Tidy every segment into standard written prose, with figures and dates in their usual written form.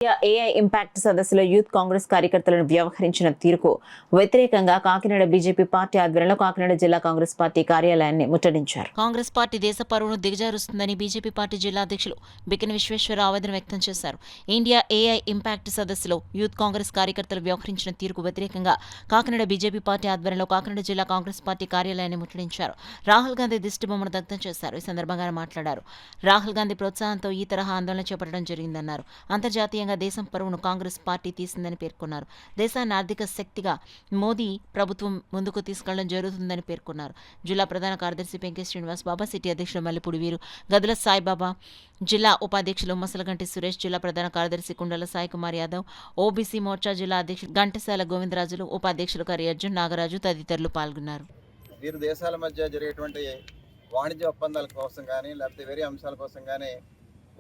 AI impact సదస్సులో youth Congress కార్యకర్తలను వ్యవహరించిన తీరుకు వ్యతిరేకంగా కాకినాడ బీజేపీ పార్టీ ఆధ్వర్యంలో కాకినాడ జిల్లా కాంగ్రెస్ పార్టీ కార్యాలయాన్ని ముట్టడించారు. కాంగ్రెస్ పార్టీ దేశ పరువును దిగజారుస్తుందని బీజేపీ పార్టీ జిల్లా అధ్యక్షులు బికిన విశ్వేశ్వర ఆవేదన వ్యక్తం చేశారు. ఇండియా ఏఐ ఇంపాక్ట్ సదస్సులో యూత్ కాంగ్రెస్ కార్యకర్తలు వ్యవహరించిన తీరుకు వ్యతిరేకంగా కాకినాడ బీజేపీ పార్టీ ఆధ్వర్యంలో కాకినాడ జిల్లా కాంగ్రెస్ పార్టీ కార్యాలయాన్ని ముట్టడించారు. రాహుల్ గాంధీ దిష్టిబొమ్మను దగ్ధం చేశారు. ఈ సందర్భంగా మాట్లాడారు. రాహుల్ గాంధీ ప్రోత్సాహంతో ఈ తరహా ఆందోళన చేపట్టడం జరిగిందన్నారు. అంతర్జాతీయంగా దేశం పరువును కాంగ్రెస్ పార్టీ తీసిందని పేర్కొన్నారు. దేశాన్ని ఆర్థిక శక్తిగా మోదీ ప్రభుత్వం ముందుకు తీసుకెళ్లడం జరుగుతుందని పేర్కొన్నారు. జిల్లా ప్రధాన కార్యదర్శి పెంకే శ్రీనివాస్ బాబా, సిటీ అధ్యక్షులు మల్లిపూడి వీరు, గదుల సాయిబాబా, జిల్లా ఉపాధ్యక్షులు మసలగంటి సురేష్, జిల్లా ప్రధాన కార్యదర్శి కుండల సాయి కుమార్ యాదవ్, ఓబీసీ మోర్చా జిల్లా అధ్యక్షులు గంటసాల గోవిందరాజులు, ఉపాధ్యక్షులు కరి అర్జున్, నాగరాజు తదితరులు పాల్గొన్నారు. ఇరు దేశాల మధ్య జరిగేటువంటి వాణిజ్య ఒప్పందాల కోసం కానీ లేకపోతే వేరే అంశాల కోసం కానీ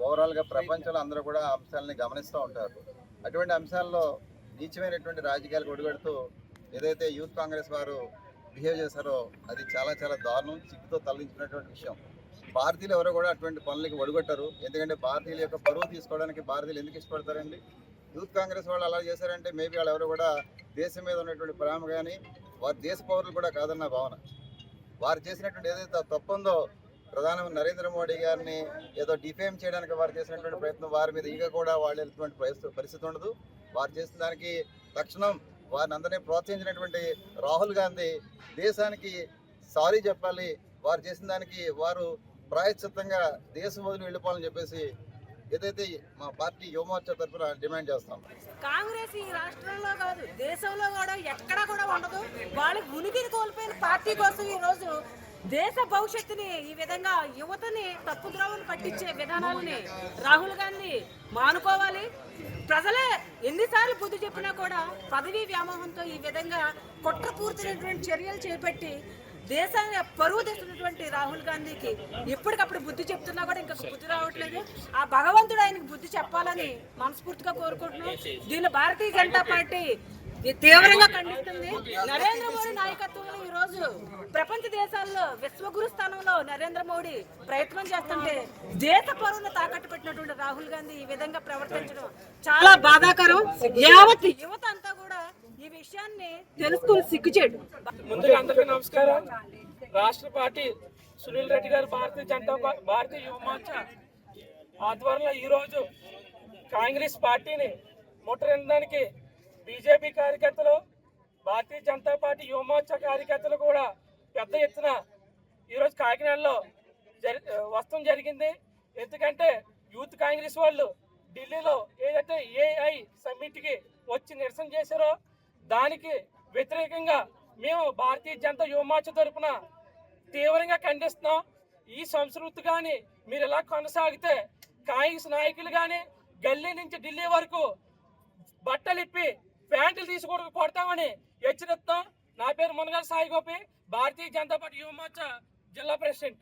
ఓవరాల్గా ప్రపంచంలో అందరూ కూడా అంశాలని గమనిస్తూ ఉంటారు. అటువంటి అంశాల్లో నీచమైనటువంటి రాజకీయాలకు ఒడిగడుతూ ఏదైతే యూత్ కాంగ్రెస్ వారు బిహేవ్ చేశారో అది చాలా చాలా దారుణం, చిక్కుతో తరలించుకున్నటువంటి విషయం. భారతీయులు ఎవరో కూడా అటువంటి పనులకి ఒడిగొట్టారు. ఎందుకంటే భారతీయుల యొక్క పరువు తీసుకోవడానికి భారతీయులు ఎందుకు ఇష్టపడతారండి? యూత్ కాంగ్రెస్ వాళ్ళు అలా చేశారంటే మేబీ వాళ్ళు ఎవరు కూడా దేశం మీద ఉన్నటువంటి ప్రేమ కానీ వారి దేశ పౌరులు కూడా కాదన్న భావన. వారు చేసినటువంటి ఏదైతే తప్పుందో ప్రధానమంత్రి నరేంద్ర మోడీ గారిని ఏదో డిఫేమ్ చేయడానికి వారు చేసినటువంటి ప్రయత్నం, వారి మీద ఈగ కూడా వాళ్ళు వెళ్తున్నటువంటి పరిస్థితి ఉండదు. వారు చేసిన దానికి తక్షణం వారిని అందరినీ ప్రోత్సహించినటువంటి రాహుల్ గాంధీ దేశానికి సారీ చెప్పాలి. వారు చేసిన దానికి వారు ప్రాయశ్చిత్తంగా దేశం వదిలి వెళ్ళిపోవాలని చెప్పేసి ఏదైతే మా పార్టీ యువమోర్చా తరఫున డిమాండ్ చేస్తాం. కాంగ్రెస్ ఈ రాష్ట్రంలో కాదు దేశంలో కూడా ఎక్కడా కూడా ఉండదు. వాళ్ళకి ఉనికిని కోల్పోయిన పార్టీ కోసం ఈ రోజు దేశ భవిష్యత్తుని ఈ విధంగా యువతని తప్పుద్రోవలు పట్టించే విధానాలని రాహుల్ గాంధీ మానుకోవాలి. ప్రజలే ఎన్నిసార్లు బుద్ధి చెప్పినా కూడా పదవీ వ్యామోహంతో ఈ విధంగా కుట్రపూర్తినటువంటి చర్యలు చేపట్టి దేశాన్ని పరువు తెస్తున్నటువంటి రాహుల్ గాంధీకి ఎప్పటికప్పుడు బుద్ధి చెప్తున్నా కూడా ఇంకా బుద్ధి రావట్లేదు. ఆ భగవంతుడు ఆయనకు బుద్ధి చెప్పాలని మనస్ఫూర్తిగా కోరుకుంటున్నాం. దీన్ని భారతీయ జనతా పార్టీ తీవ్రంగా ఖండిస్తుంది. నరేంద్ర మోడీ నాయకత్వంలో ఈ రోజు ప్రపంచ దేశాల్లో విశ్వగురు స్థానంలో నరేంద్ర మోడీ ప్రయత్నం చేస్తుంటే దేశ పరువును తాకట్టు పెట్టినటువంటి రాహుల్ గాంధీ ఈ విధంగా ప్రవర్తించడం చాలా బాధాకరం. యావత్ యువత అంతా కూడా ఈ విషయాన్ని తెలుసుకుని సిగ్గుచేటు. ముందుగా అందరికీ నమస్కారం. రాష్ట్ర పార్టీ సునీల్ రెడ్డి గారు భారతీయ యువ మోర్చా ఆధ్వర్యంలో ఈరోజు కాంగ్రెస్ పార్టీని ముట్టడించడానికి బీజేపీ కార్యకర్తలు, భారతీయ జనతా పార్టీ యువ మోర్చా కార్యకర్తలు కూడా పెద్ద ఎత్తున ఈరోజు కాకినాడలో వస్తడం జరిగింది. ఎందుకంటే యూత్ కాంగ్రెస్ వాళ్ళు ఢిల్లీలో ఏదైతే ఏఐ సమ్మిట్కి వచ్చి నిరసన చేశారో దానికి వ్యతిరేకంగా మేము భారతీయ జనతా యువ మోర్చా తరఫున తీవ్రంగా ఖండిస్తున్నాం. ఈ సంస్కృతి కానీ మీరు ఇలా కొనసాగితే కాంగ్రెస్ నాయకులు కానీ గల్లీ నుంచి ఢిల్లీ వరకు బట్టలు ఇప్పి ప్యాంటులు తీసుకొని కొడతామని హెచ్చరిస్తాం. నా పేరు మునగాల సాయి గోపి, భారతీయ జనతా పార్టీ యువ మోర్చా జిల్లా ప్రెసిడెంట్.